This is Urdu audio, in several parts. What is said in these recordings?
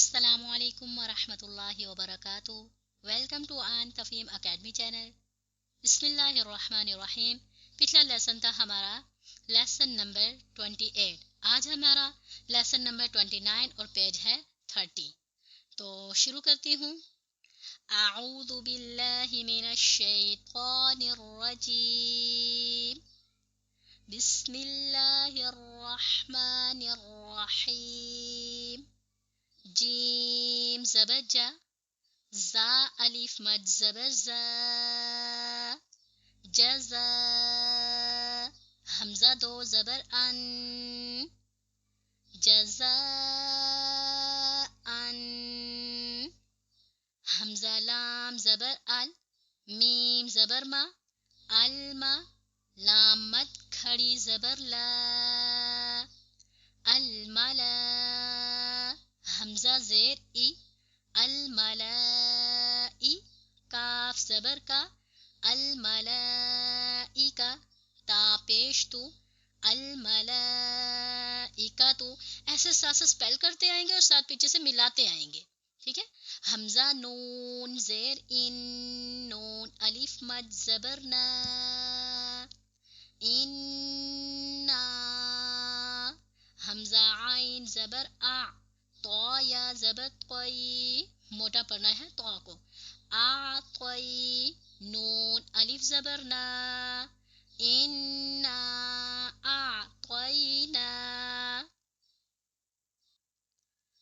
السلام علیکم ورحمۃ اللہ وبرکاتہ۔ ویلکم ٹو آن تفہیم اکیڈمی چینل۔ بسم اللہ الرحمن الرحیم۔ پچھلا لیسن تھا ہمارا لیسن نمبر 28۔ آج ہمارا لیسن نمبر 29 اور پیج ہے 30۔ تو شروع کرتی ہوں۔ اعوذ باللہ من الشیطان الرجیم، بسم اللہ الرحمن الرحیم۔ جیم زبر جا، زا الف مد زبر زا، جزا حمزہ دو زبر ان، جزا ان، حمزہ لام زبر ال، میم زبر ما، الما، لام مد کھڑی زبر لا، الملا، حمزہ زیر ای، الملائی، کاف زبر کا، الملائکہ، تا پیش تو، الملائکہ۔ ایسے ساتھ ساتھ اسپیل کرتے آئیں گے اور ساتھ پیچھے سے ملاتے آئیں گے، ٹھیک ہے۔ حمزہ نون زیر ان، نون الف مد زبر نا، انا، حمزہ عین زبر آ، تو یا زبر طوی، موٹا پڑھنا ہے تو کو، آطوی، نون الف زبر نا، انا اعطینا،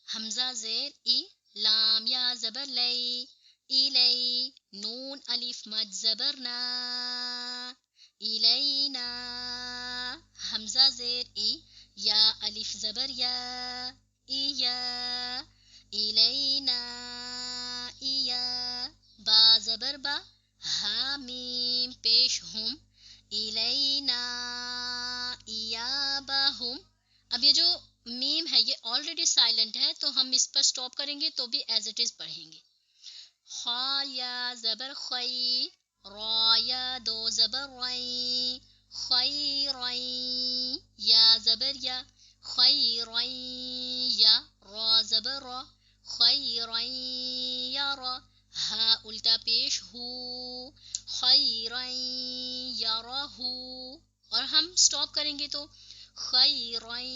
حمزہ زیر ای، لام یا زبر لئی، الی، نون الف مد زبر نا، الینا، حمزہ زیر ای، یا الف زبر یا، ایا، الینا ایا، با زبر با، ہا میم پیش ہم، الینا ایابہم۔ اب یہ جو میم ہے یہ آلریڈی سائلنٹ ہے تو ہم اس پر سٹاپ کریں گے تو بھی ایز اٹ از پڑھیں گے۔ خا یا زبر خی، را یا دو زبر رئی، خیرین، یا زبر یا، خیرین یا، را زبر را، خیرین یرا، ہا الٹا پیش ہو، خیرین یرہ، اور ہم سٹاپ کریں گے تو خیرین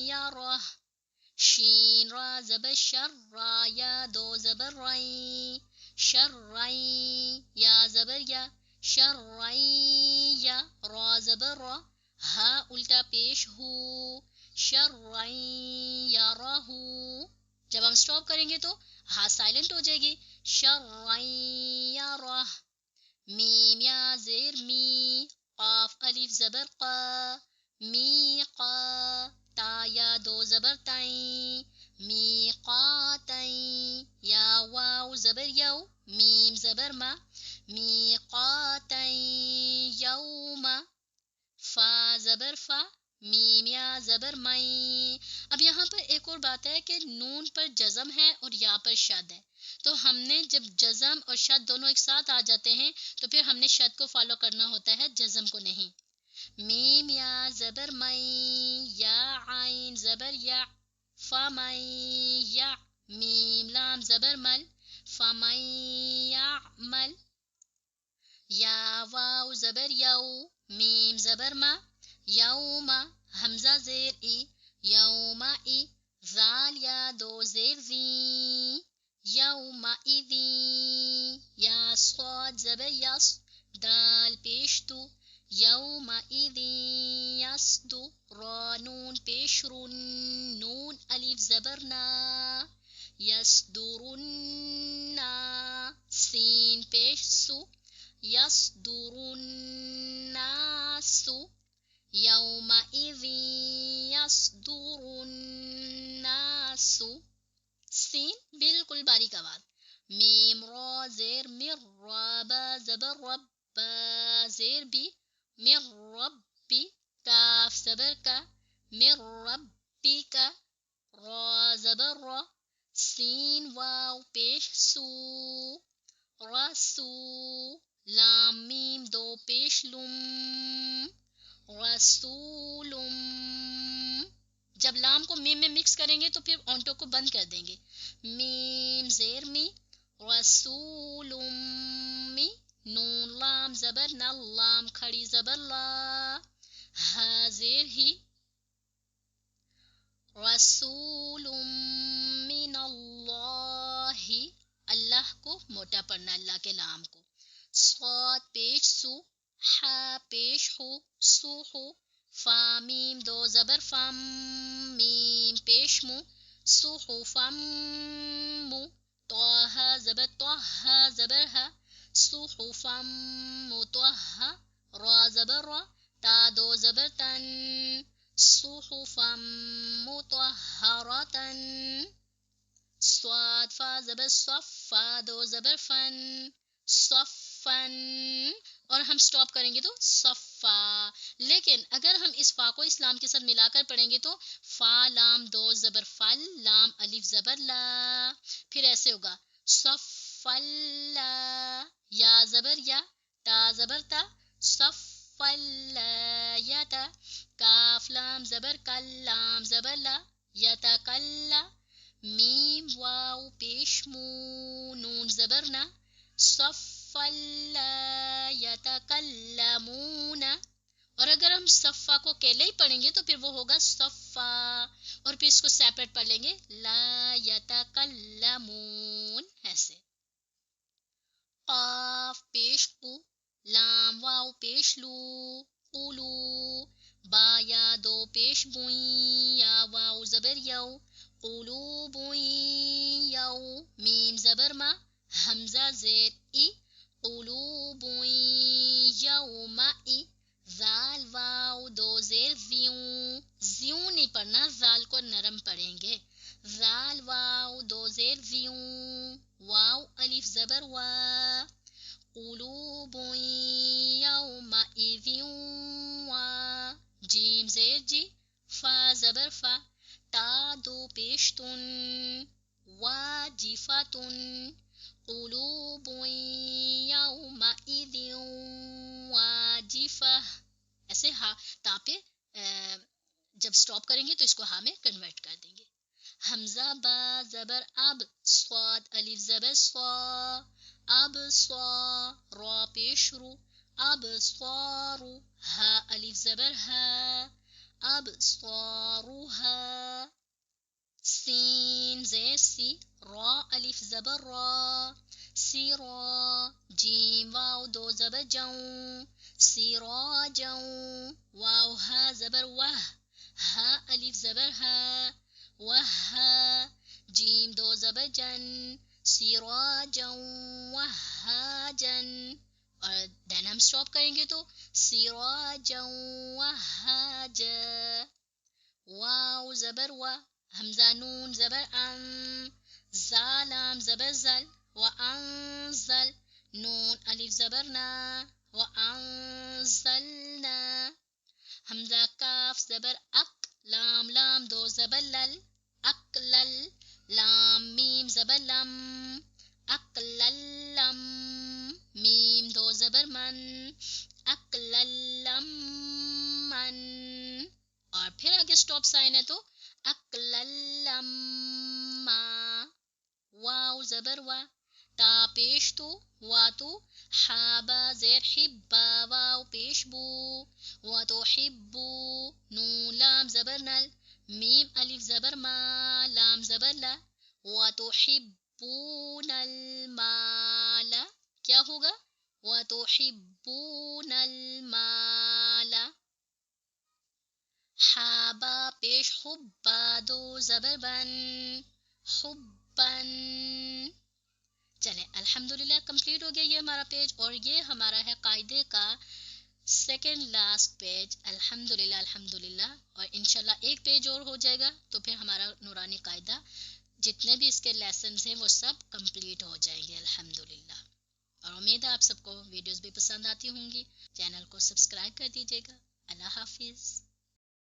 یرہ۔ شین را زبر شر، را یا دو زبر رئی، شرین، یا زبر یا، شرین یا، را زبر را، ہا الٹا پیش ہو، شرین یرہ۔ جب ہم سٹاپ کریں گے تو ہا سائلنٹ ہو جائے گی، شرین یرہ۔ میم یا زیر می، قاف الف زبر قا، میقا، تا یا دو زبر تائیں، میقاتین، یا واو زبر یو، میم زبر ما، میقاتین یوما، فا زبر فا، میم یا زبر مئی۔ اب یہاں پر ایک اور بات ہے کہ نون پر جزم ہے اور یا پر شد ہے، تو ہم نے جب جزم اور شد دونوں ایک ساتھ آ جاتے ہیں تو پھر ہم نے شد کو فالو کرنا ہوتا ہے، جزم کو نہیں۔ میم یا زبر مئی، یا عین زبر یا، فمن یا، میم لام زبر مل، فمن یعمل، یا واو زبر یو، میم زبر ما، یوما، حمزہ زیر ای، یوما ای، زال یا دو زیر زین، یوما ایذین، یا صاد زبر یس، دال پیش تو، یوما ایذین یصدو، را نون پیش رن، نون الف زبر نا، یصدرن، سین پیش سو، یصدر الناس، یومئذ یصدر الناس، سین بالکل باریک آواز۔ میم را زیر مر، را با زبر رب، با زیر بی، مر ربی، کاف زبر کا، مر ربی کا، را زبر را، سین واو پیش سو، رسو، لام میم دو پیش لم، رسولم۔ جب لام کو میم میں مکس کریں گے تو پھر اونٹوں کو بند کر دیں گے، میم زیر می رسول می نون لام زبر نل لام کھڑی زبر لا ہا زیر ہی رسول من اللہ اللہ کو موٹا پڑھنا اللہ کے لام کو صاد پیش سو ہا پیش ہو سو ہو فا میم دو زبر فم میم پیش مو سو ہو فم مو توہا زبر توہا زبر ہا سو ہو فم مو توہا را زبر را تا دو زبر تن صحفا مطهرة صاد فا زبر صف فا دو زبر فن صفن اور ہم سٹاپ کریں گے تو صفا لیکن اگر ہم اس فا کو اس لام کے ساتھ ملا کر پڑھیں گے تو فا لام دو زبر فل لام الف زبر لا پھر ایسے ہوگا صفلا یا زبر یا تا زبر تا صفلا یا تا کاف لام زبر کل لام زبر لا یتکلا میم واو پیش مو نون زبر نا صفلا یتکلمون اور اگر ہم صفا کو اکیلے ہی پڑھیں گے تو پھر وہ ہوگا صفا اور پھر اس کو سیپریٹ پڑھ لیں گے لا یتکلمون ایسے قاف پیش قو لام واو پیش لو قولو با یا دو پیش بوئیں یا واو زبر یو قلوب یو میم زبر ما حمزہ زیر ای قلوب یوم ای زال واو دو زیر زیوں نہیں پڑھنا زال کو نرم پڑھیں گے زال واو دو زیر زیوں واو الف زبر وا قلوب یومئذ وا جیم زیر جی فا زبر فا تا دو پیش تن واجفتن قلوب یومئذ واجفہ ایسے ہا تا پہ جب سٹاپ کریں گے تو اس کو ہا میں کنورٹ کر دیں گے حمزہ با زبر اب صاد الف زبر صا اب صا را پیش رو اب صارو ہا الف زبر ہا اب صاروہا سین زیر سی را الف زبر را سی را جیم واو دو زبر جاؤں سی را جاؤں واو ہا زبر واہ ہا الف زبر ہا وہا جیم دو زبر جن سراجا وہاجا اور دین ہم سٹاپ کریں گے تو سراجا وہاجا واو زبر وا حمزہ نون زبر ان زالام زبر زل وانزل نون الف زبر نا وانزلنا حمزہ کاف زبر اک لام لام دو زبر لل اکلل لام میم زبر لم اکللم میم دو زبر من اکللم من اور پھر آگے سٹاپ سائن ہے تو اکللم ما واو زبر وا تا پیش تو وا تو حابا زیر حبا واو پیش بو وا تو حبو نون لام زبر نل میم الف زبر ما لام زبر لا وا تو حبون المال کیا ہوگا وا تو حبون المال حابا پیش حبا دو زبر بن حبن چلیں الحمدللہ کمپلیٹ ہو گیا یہ ہمارا پیج اور یہ ہمارا ہے قاعدے کا سیکنڈ لاسٹ پیج الحمدللہ اور انشاءاللہ ایک پیج اور ہو جائے گا تو پھر ہمارا نورانی قاعدہ جتنے بھی اس کے لیسنز ہیں وہ سب کمپلیٹ ہو جائیں گے الحمدللہ اور امید ہے آپ سب کو ویڈیوز بھی پسند آتی ہوں گی چینل کو سبسکرائب کر دیجیے گا اللہ حافظ